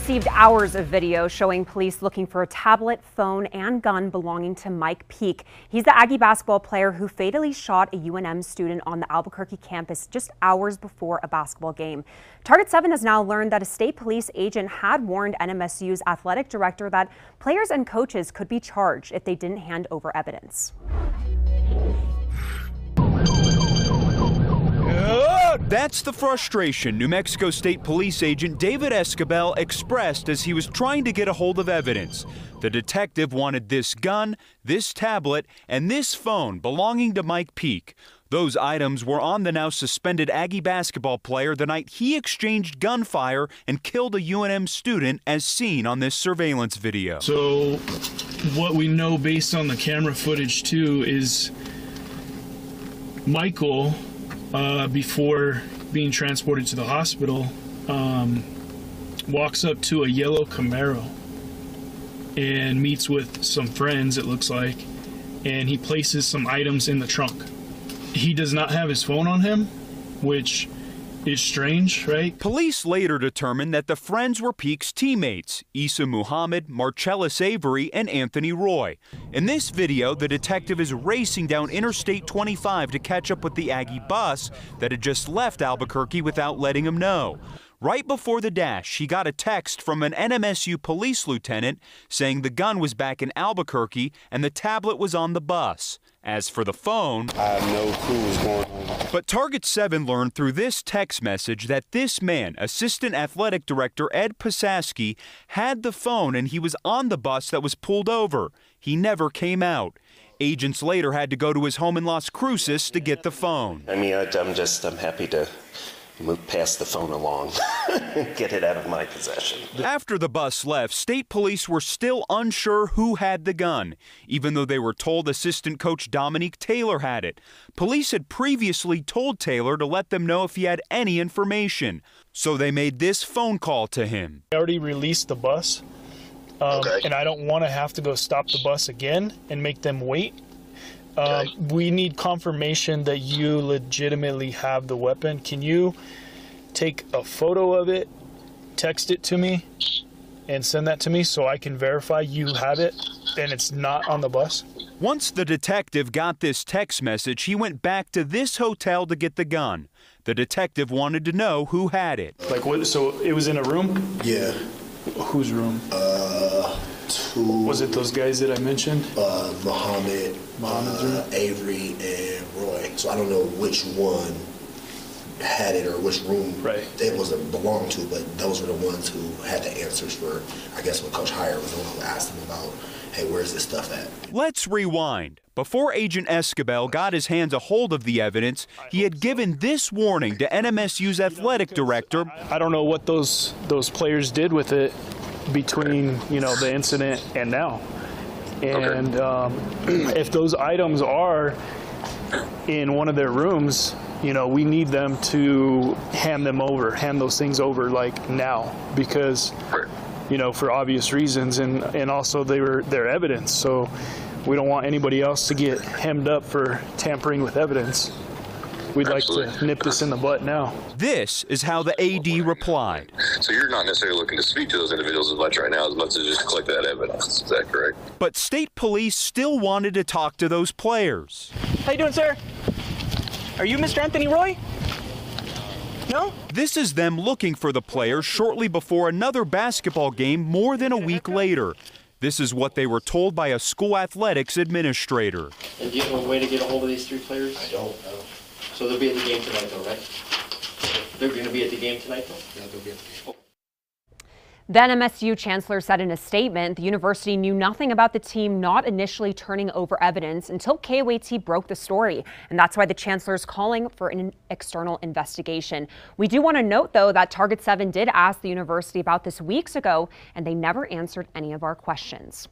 Received hours of video showing police looking for a tablet, phone, and gun belonging to Mike Peake. He's the Aggie basketball player who fatally shot a UNM student on the Albuquerque campus just hours before a basketball game. Target 7 has now learned that a state police agent had warned NMSU's athletic director that players and coaches could be charged if they didn't hand over evidence. That's the frustration New Mexico State Police agent David Escobel expressed as he was trying to get a hold of evidence. The detective wanted this gun, this tablet, and this phone belonging to Mike Peake. Those items were on the now suspended Aggie basketball player the night he exchanged gunfire and killed a UNM student, as seen on this surveillance video. So what we know based on the camera footage too is Michael, before being transported to the hospital, walks up to a yellow Camaro and meets with some friends, it looks like, and he places some items in the trunk. He does not have his phone on him, which is strange, right? Police later determined that the friends were Peake's teammates, Issa Muhammad, Marcellus Avery, and Anthony Roy. In this video, the detective is racing down Interstate 25 to catch up with the Aggie bus that had just left Albuquerque without letting him know. Right before the dash, he got a text from an NMSU police lieutenant saying the gun was back in Albuquerque and the tablet was on the bus. As for the phone, I have no clue what's going on. But Target 7 learned through this text message that this man, Assistant Athletic Director Ed Pasaski, had the phone and he was on the bus that was pulled over. He never came out. Agents later had to go to his home in Las Cruces to get the phone. I mean, I'm happy to pass the phone along, get it out of my possession. After the bus left, state police were still unsure who had the gun, even though they were told assistant coach Dominique Taylor had it. Police had previously told Taylor to let them know if he had any information, so they made this phone call to him. I already released the bus, and I don't want to have to go stop the bus again and make them wait. We need confirmation that you legitimately have the weapon. Can you take a photo of it, text it to me, and send that to me so I can verify you have it and it's not on the bus? Once the detective got this text message, he went back to this hotel to get the gun. The detective wanted to know who had it. Like what? So it was in a room? Yeah. Whose room? Was it those guys that I mentioned? Muhammad, Avery, and Roy. So I don't know which one had it or which room it was belonged to, but those were the ones who had the answers for, I guess, when Coach Heyer was the one who asked him about, hey, where's this stuff at? Let's rewind. Before Agent Escobel got his hands a hold of the evidence, he had given this warning to NMSU's athletic director. I don't know what those players did with it between, the incident and now. And if those items are in one of their rooms, we need them to hand those things over like now, because for obvious reasons, and also they're evidence, so we don't want anybody else to get hemmed up for tampering with evidence. We'd like to nip this in the butt now. This is how the AD replied. So you're not necessarily looking to speak to those individuals as much right now, as much as just collect that evidence. Is that correct? But state police still wanted to talk to those players. How you doing, sir? Are you Mr. Anthony Roy? No? This is them looking for the players shortly before another basketball game more than a week later. This is what they were told by a school athletics administrator. And do you have a way to get a hold of these three players? I don't know. So they'll be at the game tonight, though, right? They're going to be at the game tonight, though? Yeah, they'll be at the game. The NMSU chancellor said in a statement the university knew nothing about the team not initially turning over evidence until KOAT broke the story. And that's why the chancellor is calling for an external investigation. We do want to note, though, that Target 7 did ask the university about this weeks ago, and they never answered any of our questions.